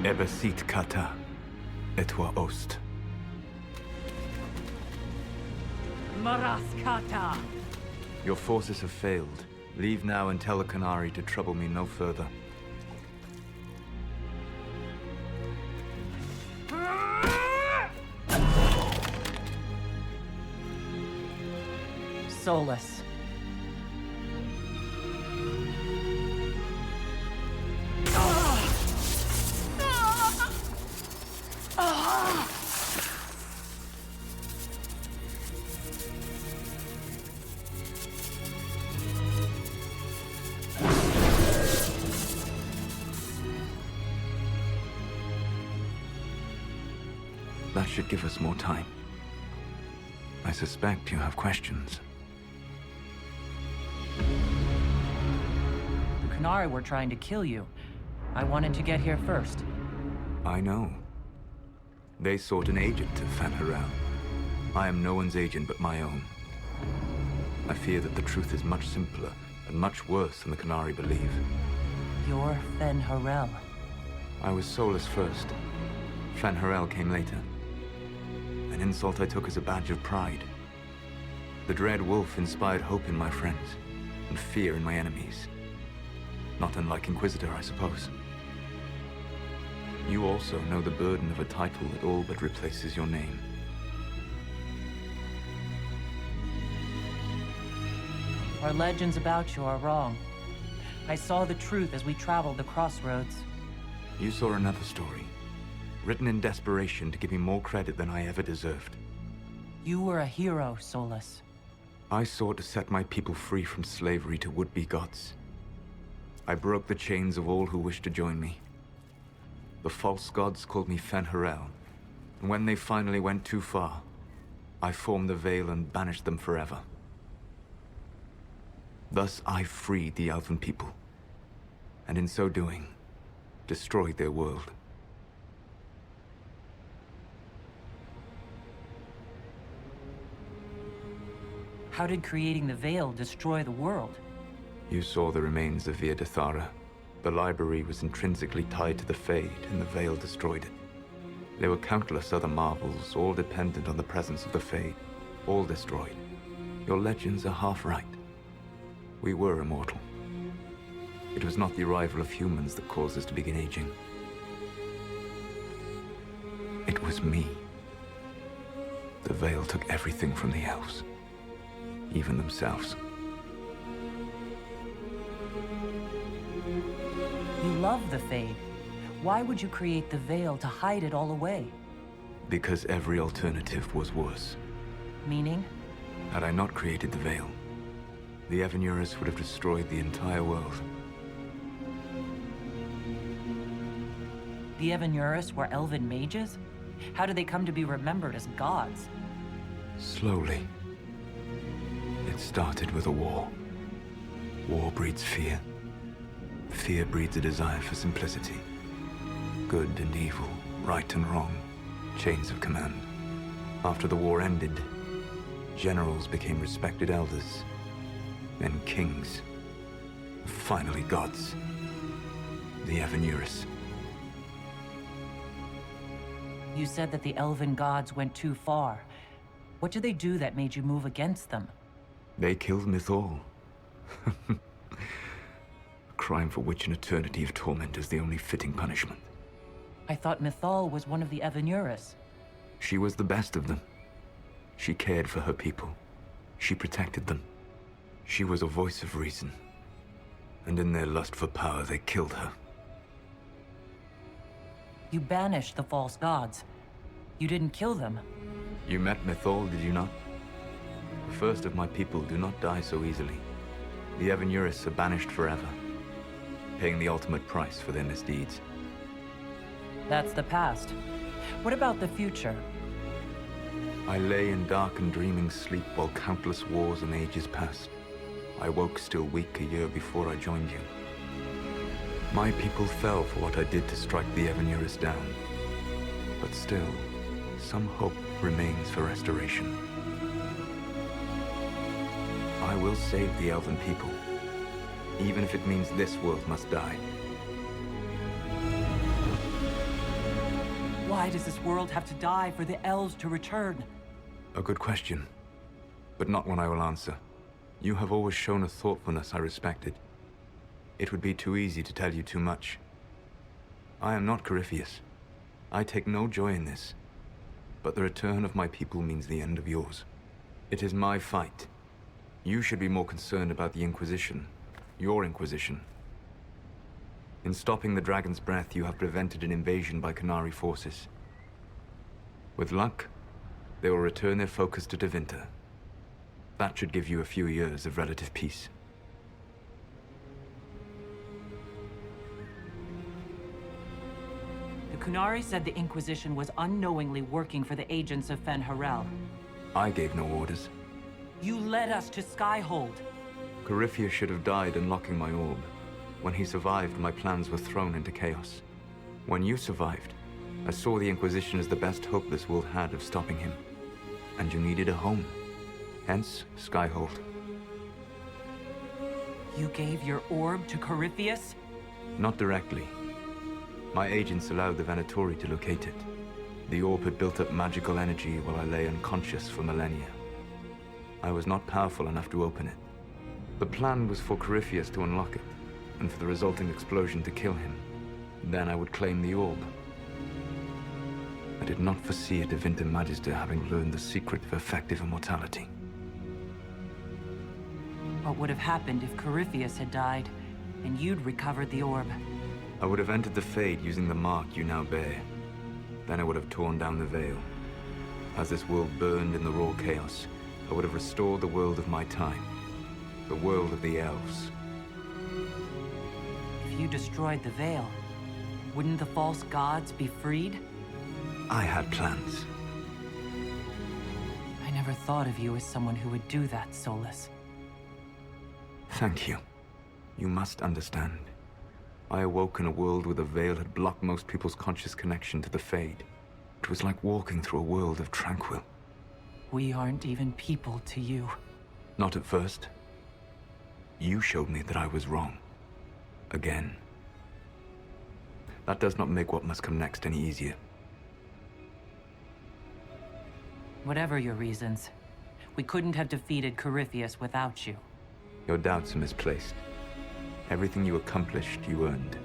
Ebesit kata, etwa ost. Maraskata! Your forces have failed. Leave now and tell the Canary to trouble me no further. Solus. That should give us more time. I suspect you have questions. The Canary were trying to kill you. I wanted to get here first. I know. They sought an agent to Fen'Harel. I am no one's agent but my own. I fear that the truth is much simpler and much worse than the Canary believe. You're Fen'Harel. I was Solus first. Fen'Harel came later. An insult I took as a badge of pride. The Dread Wolf inspired hope in my friends, and fear in my enemies. Not unlike Inquisitor, I suppose. You also know the burden of a title that all but replaces your name. Our legends about you are wrong. I saw the truth as we traveled the crossroads. You saw another story, written in desperation to give me more credit than I ever deserved. You were a hero, Solus. I sought to set my people free from slavery to would-be gods. I broke the chains of all who wished to join me. The false gods called me Fen'Harel, and when they finally went too far, I formed the Veil and banished them forever. Thus I freed the Elven people, and in so doing, destroyed their world. How did creating the Veil destroy the world? You saw the remains of Via Dethara. The library was intrinsically tied to the Fade, and the Veil destroyed it. There were countless other marvels, all dependent on the presence of the Fade, all destroyed. Your legends are half right. We were immortal. It was not the arrival of humans that caused us to begin aging. It was me. The Veil took everything from the elves, even themselves. You love the Fade. Why would you create the Veil to hide it all away? Because every alternative was worse. Meaning? Had I not created the Veil, the Evanurus would have destroyed the entire world. The Evanurus were elven mages? How did they come to be remembered as gods? Slowly. It started with a war. War breeds fear. Fear breeds a desire for simplicity. Good and evil, right and wrong, chains of command. After the war ended, generals became respected elders, then kings, finally gods. The Evanurus. You said that the elven gods went too far. What did they do that made you move against them? They killed Mythal. A crime for which an eternity of torment is the only fitting punishment. I thought Mythal was one of the Evanurus. She was the best of them. She cared for her people. She protected them. She was a voice of reason. And in their lust for power, they killed her. You banished the false gods. You didn't kill them. You met Mythal, did you not? The first of my people do not die so easily. The Evanurus are banished forever, paying the ultimate price for their misdeeds. That's the past. What about the future? I lay in dark and dreaming sleep while countless wars and ages passed. I woke still weak a year before I joined you. My people fell for what I did to strike the Evanurus down. But still, some hope remains for restoration. I will save the Elven people, even if it means this world must die. Why does this world have to die for the elves to return? A good question, but not one I will answer. You have always shown a thoughtfulness I respected. It would be too easy to tell you too much. I am not Corypheus. I take no joy in this. But the return of my people means the end of yours. It is my fight. You should be more concerned about the Inquisition. Your Inquisition. In stopping the Dragon's Breath, you have prevented an invasion by Qunari forces. With luck, they will return their focus to Tevinter. That should give you a few years of relative peace. The Qunari said the Inquisition was unknowingly working for the agents of Fen-Harel. I gave no orders. You led us to Skyhold. Corypheus should have died unlocking my orb. When he survived, my plans were thrown into chaos. When you survived, I saw the Inquisition as the best hope this world had of stopping him. And you needed a home. Hence, Skyhold. You gave your orb to Corypheus? Not directly. My agents allowed the Venatori to locate it. The orb had built up magical energy while I lay unconscious for millennia. I was not powerful enough to open it. The plan was for Corypheus to unlock it, and for the resulting explosion to kill him. Then I would claim the orb. I did not foresee a Tevinter Magister having learned the secret of effective immortality. What would have happened if Corypheus had died, and you'd recovered the orb? I would have entered the Fade using the mark you now bear. Then I would have torn down the veil. As this world burned in the raw chaos, I would have restored the world of my time. The world of the elves. If you destroyed the veil, wouldn't the false gods be freed? I had plans. I never thought of you as someone who would do that, Solus. Thank you. You must understand. I awoke in a world where the veil had blocked most people's conscious connection to the Fade. It was like walking through a world of tranquil. We aren't even people to you. Not at first. You showed me that I was wrong. Again. That does not make what must come next any easier. Whatever your reasons, we couldn't have defeated Corypheus without you. Your doubts are misplaced. Everything you accomplished, you earned.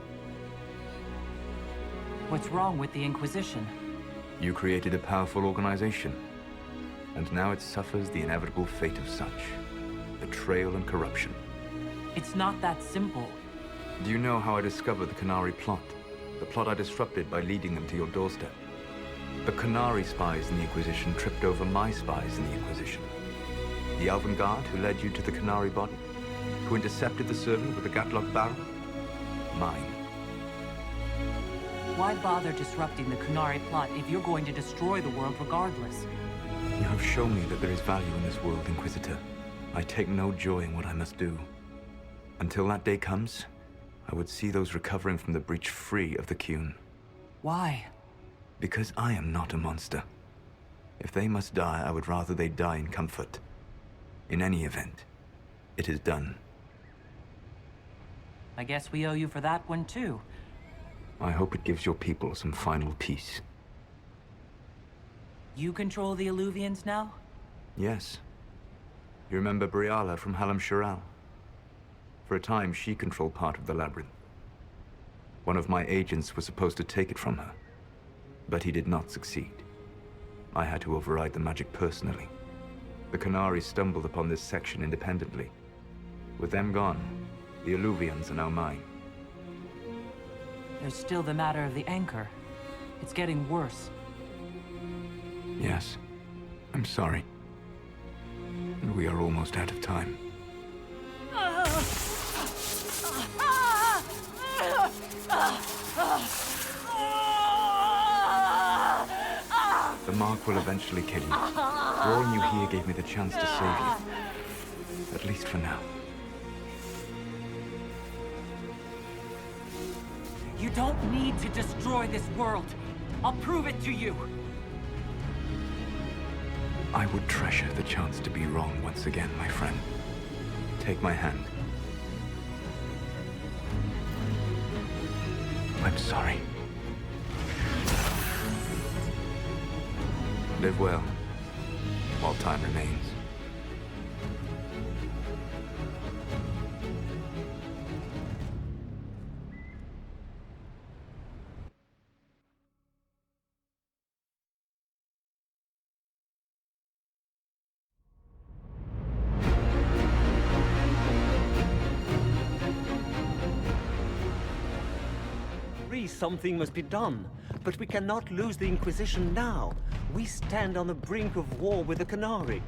What's wrong with the Inquisition? You created a powerful organization, and now it suffers the inevitable fate of such. Betrayal and corruption. It's not that simple. Do you know how I discovered the Qunari plot? The plot I disrupted by leading them to your doorstep. The Qunari spies in the Inquisition tripped over my spies in the Inquisition. The Elven Guard who led you to the Qunari body? Who intercepted the servant with the Gatlock barrel? Mine. Why bother disrupting the Qunari plot if you're going to destroy the world regardless? You have shown me that there is value in this world, Inquisitor. I take no joy in what I must do. Until that day comes, I would see those recovering from the breach free of the Qun. Why? Because I am not a monster. If they must die, I would rather they die in comfort. In any event, it is done. I guess we owe you for that one too. I hope it gives your people some final peace. You control the Illuvians now? Yes. You remember Briala from Halam Shiral? For a time, she controlled part of the labyrinth. One of my agents was supposed to take it from her, but he did not succeed. I had to override the magic personally. The Qunari stumbled upon this section independently. With them gone, the Illuvians are now mine. There's still the matter of the anchor. It's getting worse. Yes. I'm sorry. And we are almost out of time. The mark will eventually kill you. Drawing you here gave me the chance to save you. At least for now. You don't need to destroy this world. I'll prove it to you. I would treasure the chance to be wrong once again, my friend. Take my hand. I'm sorry. Live well, while time remains. Something must be done, but we cannot lose the Inquisition now. We stand on the brink of war with the Canary.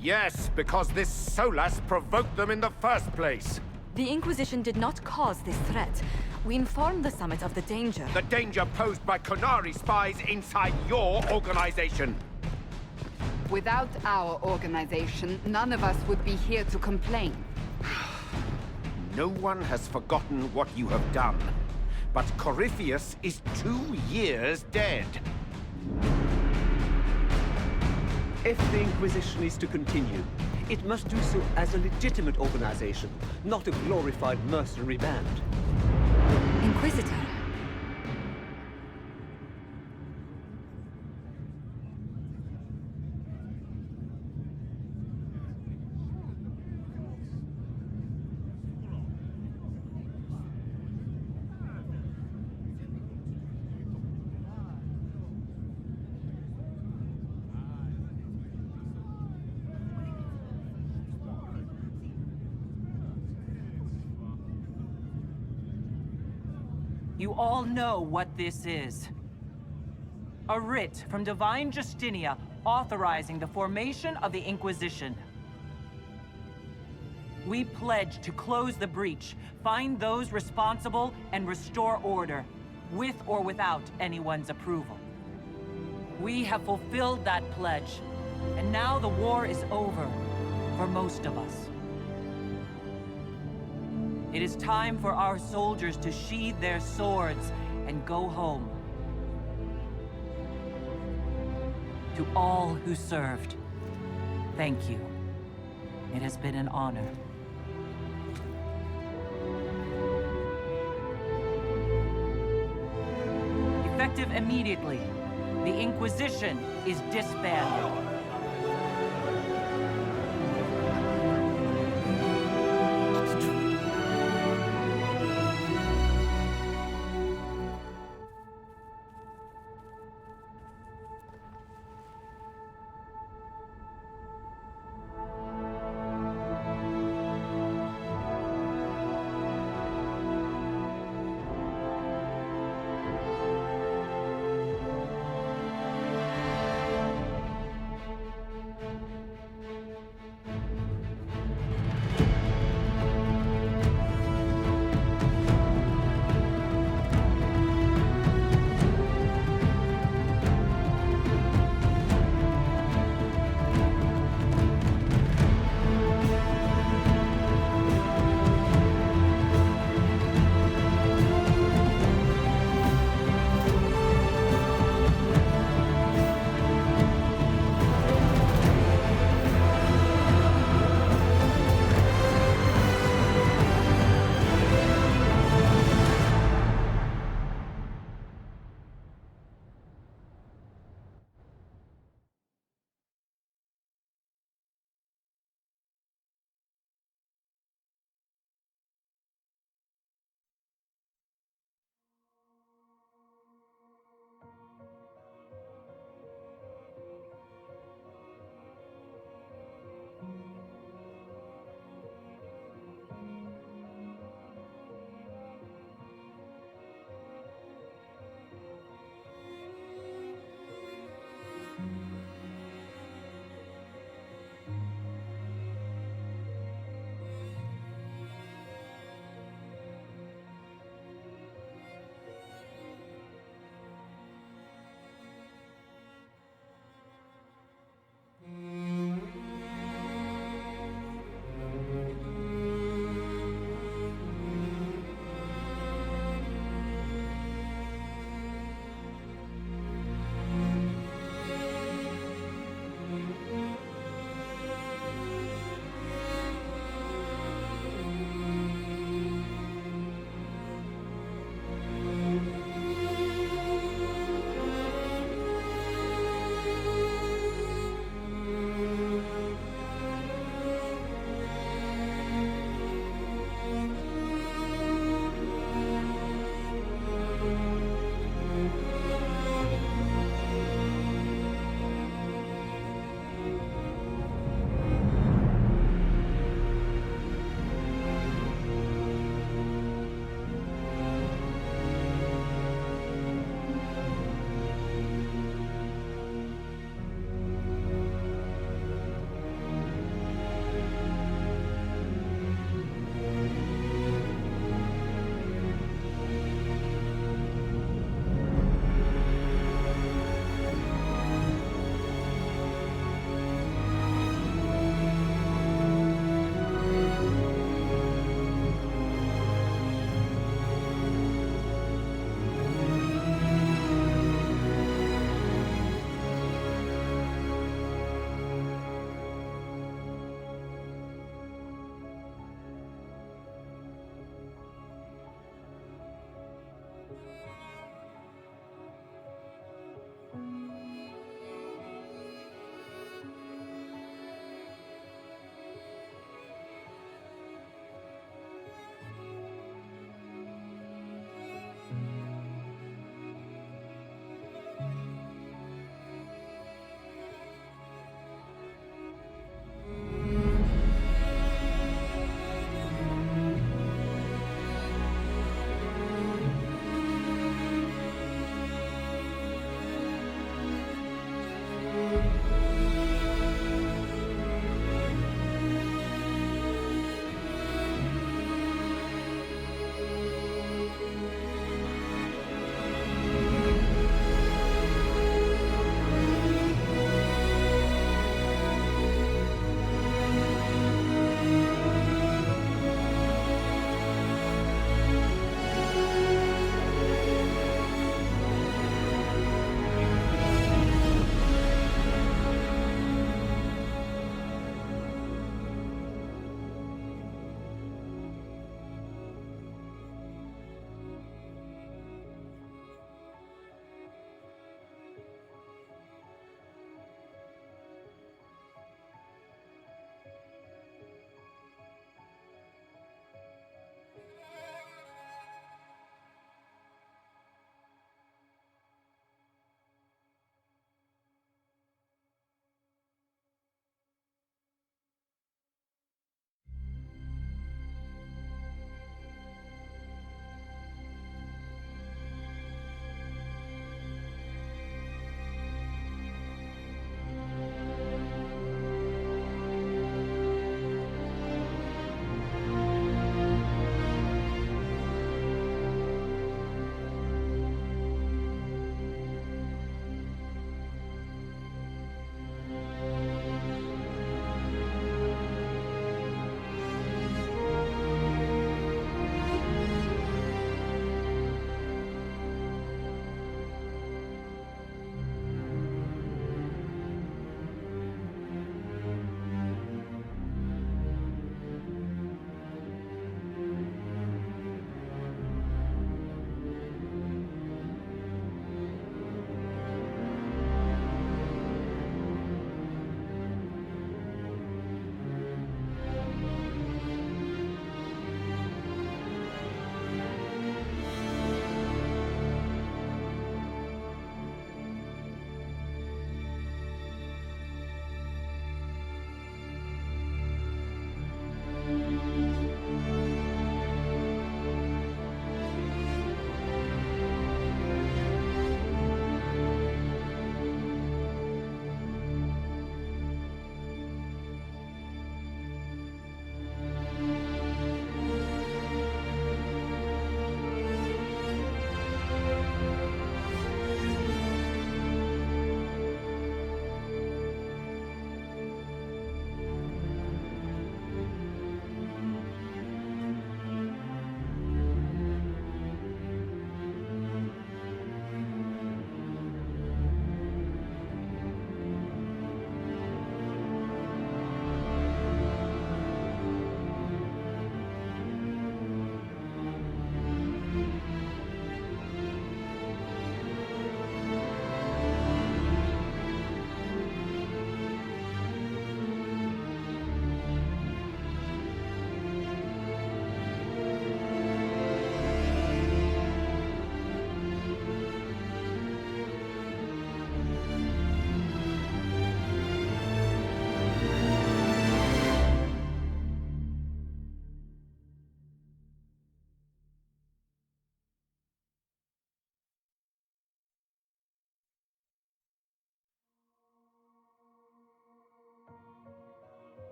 Yes, because this Solas provoked them in the first place. The Inquisition did not cause this threat. We informed the Summit of the danger. The danger posed by Canary spies inside your organization. Without our organization, none of us would be here to complain. No one has forgotten what you have done. But Corypheus is 2 years dead. If the Inquisition is to continue, it must do so as a legitimate organization, not a glorified mercenary band. Inquisitor. You all know what this is. A writ from Divine Justinia authorizing the formation of the Inquisition. We pledge to close the breach, find those responsible, and restore order, with or without anyone's approval. We have fulfilled that pledge, and now the war is over, for most of us. It is time for our soldiers to sheathe their swords and go home. To all who served, thank you. It has been an honor. Effective immediately, the Inquisition is disbanded.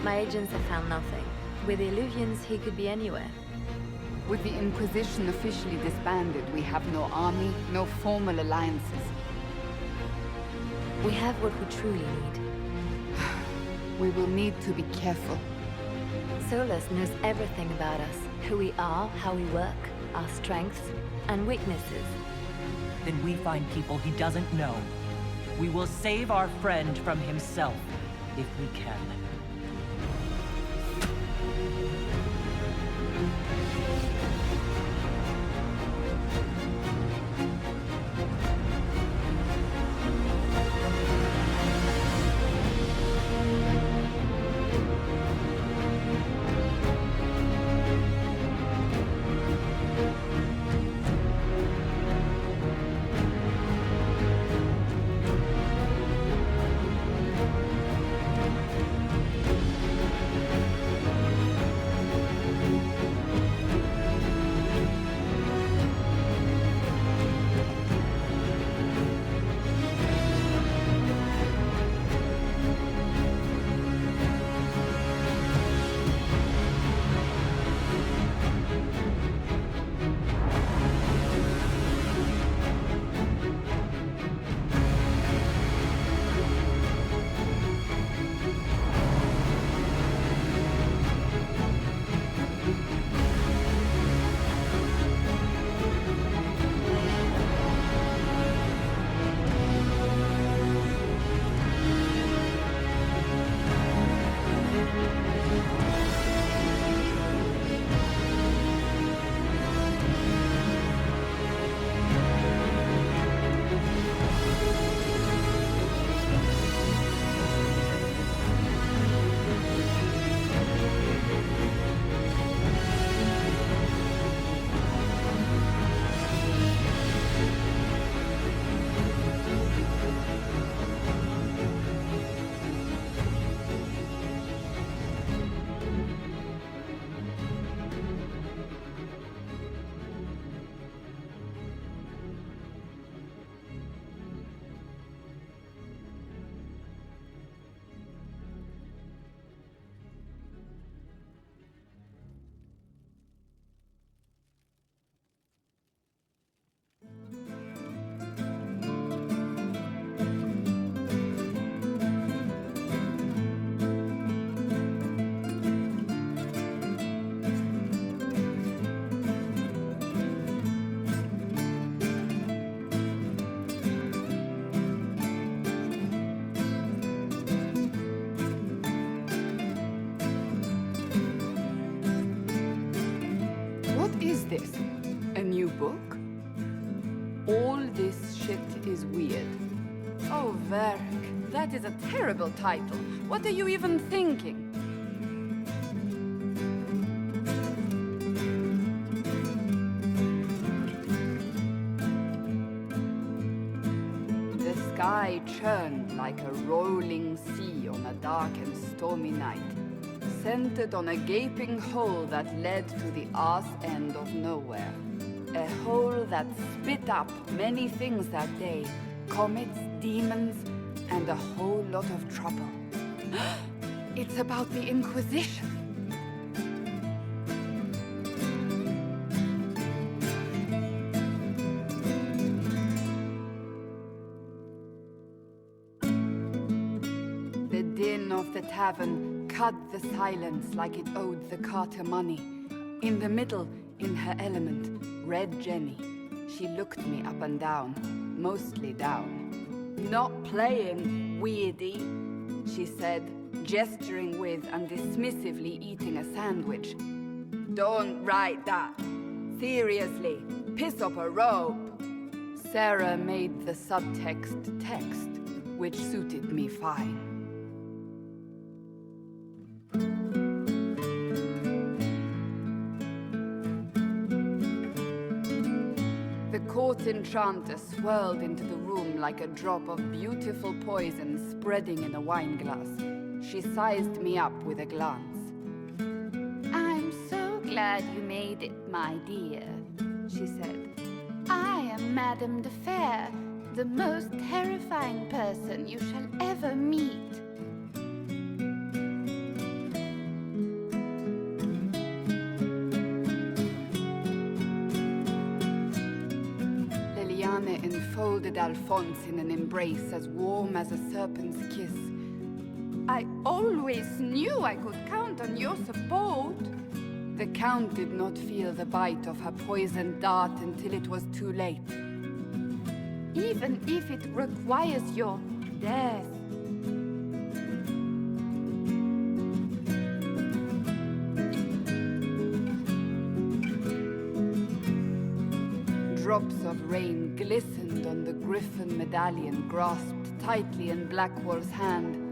My agents have found nothing. With the Illuvians, he could be anywhere. With the Inquisition officially disbanded, we have no army, no formal alliances. We have what we truly need. We will need to be careful. Solus knows everything about us. Who we are, how we work, our strengths and weaknesses. Then we find people he doesn't know. We will save our friend from himself, if we can. This? A new book? All this shit is weird. Oh, Varric, that is a terrible title. What are you even thinking? The sky churned like a rolling sea on a dark and stormy night. Centered on a gaping hole that led to the arse end of nowhere. A hole that spit up many things that day. Comets, demons, and a whole lot of trouble. It's about the Inquisition. The din of the tavern cut the silence like it owed the carter money. In the middle, in her element, Red Jenny. She looked me up and down, mostly down. Not playing, weirdy, she said, gesturing with and dismissively eating a sandwich. Don't write that. Seriously, piss up a robe. Sarah made the subtext text, which suited me fine. The court enchanter swirled into the room like a drop of beautiful poison spreading in a wineglass. She sized me up with a glance. I'm so glad you made it, my dear, she said. I am Madame de Fair, the most terrifying person you shall ever meet. Viviane enfolded Alphonse in an embrace as warm as a serpent's kiss. I always knew I could count on your support. The Count did not feel the bite of her poisoned dart until it was too late. Even if it requires your death. Drops of rain glistened on the griffin medallion grasped tightly in Blackwall's hand.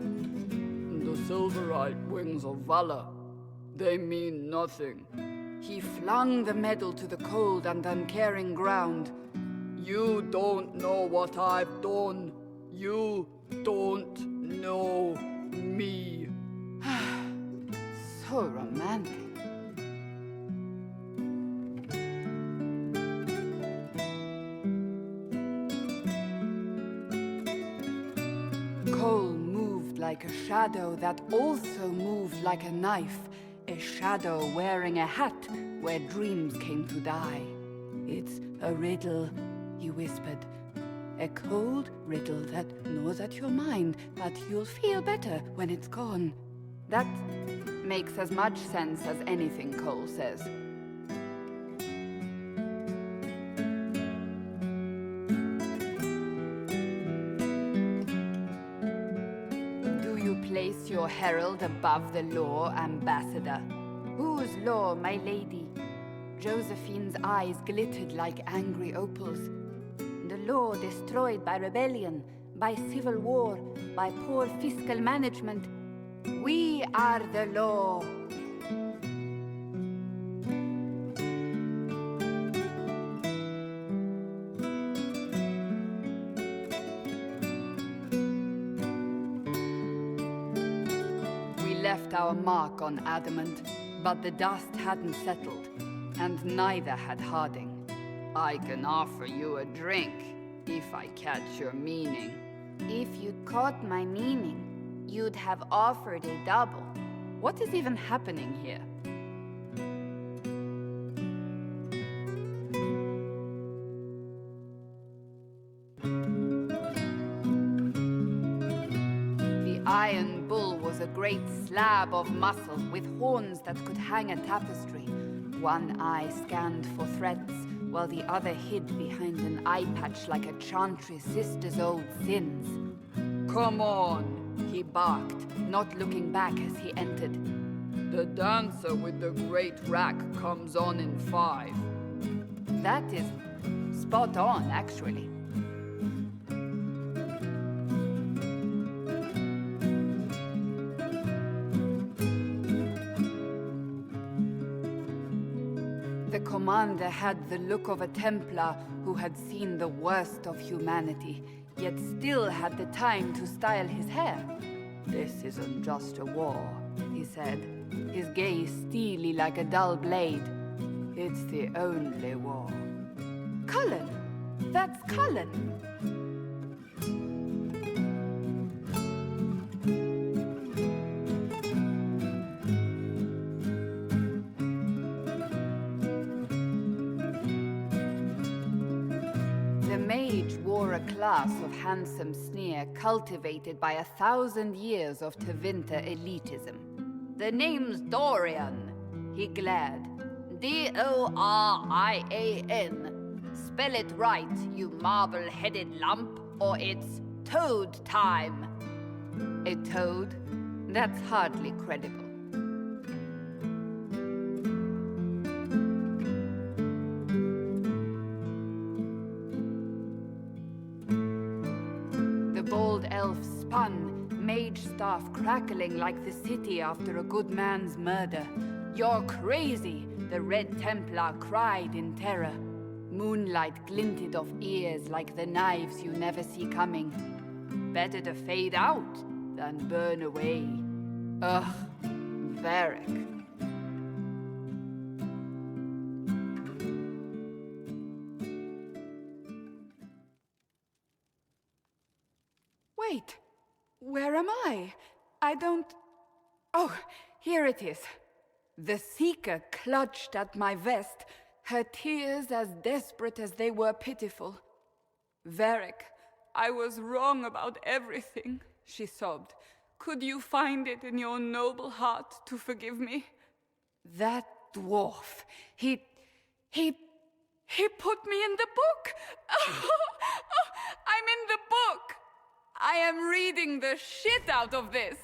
The silver-eyed wings of valor. They mean nothing. He flung the medal to the cold and uncaring ground. You don't know what I've done. You don't know me. So romantic. Cole moved like a shadow that also moved like a knife. A shadow wearing a hat where dreams came to die. It's a riddle, he whispered. A cold riddle that gnaws at your mind, but you'll feel better when it's gone. That makes as much sense as anything Cole says. Do you place your herald above the law, Ambassador? Whose law, my lady? Josephine's eyes glittered like angry opals. The law destroyed by rebellion, by civil war, by poor fiscal management. We are the law. We left our mark on adamant, but the dust hadn't settled, and neither had Harding. I can offer you a drink, if I catch your meaning. If you'd caught my meaning, you'd have offered a double. What is even happening here? The Iron Bull was a great slab of muscle with horns that could hang a tapestry. One eye scanned for threats, while the other hid behind an eye patch like a chantry sister's old sins. Come on, he barked, not looking back as he entered. The dancer with the great rack comes on in 5. That is spot on, actually. The commander had the look of a Templar who had seen the worst of humanity, yet still had the time to style his hair. This isn't just a war, he said, his gaze steely like a dull blade. It's the only war. Cullen! That's Cullen! The Mage wore a class of handsome sneer cultivated by 1,000 years of Tevinter elitism. The name's Dorian, he glared. D-O-R-I-A-N. Spell it right, you marble-headed lump, or it's toad time. A toad? That's hardly credible. The bold elf spun, mage staff crackling like the city after a good man's murder. You're crazy, the Red Templar cried in terror. Moonlight glinted off ears like the knives you never see coming. Better to fade out than burn away. Ugh, Varric. Wait, where am I? I don't... Oh, here it is. The Seeker clutched at my vest, her tears as desperate as they were pitiful. Varric, I was wrong about everything, she sobbed. Could you find it in your noble heart to forgive me? That dwarf, he put me in the book! I'm in the book! I am reading the shit out of this!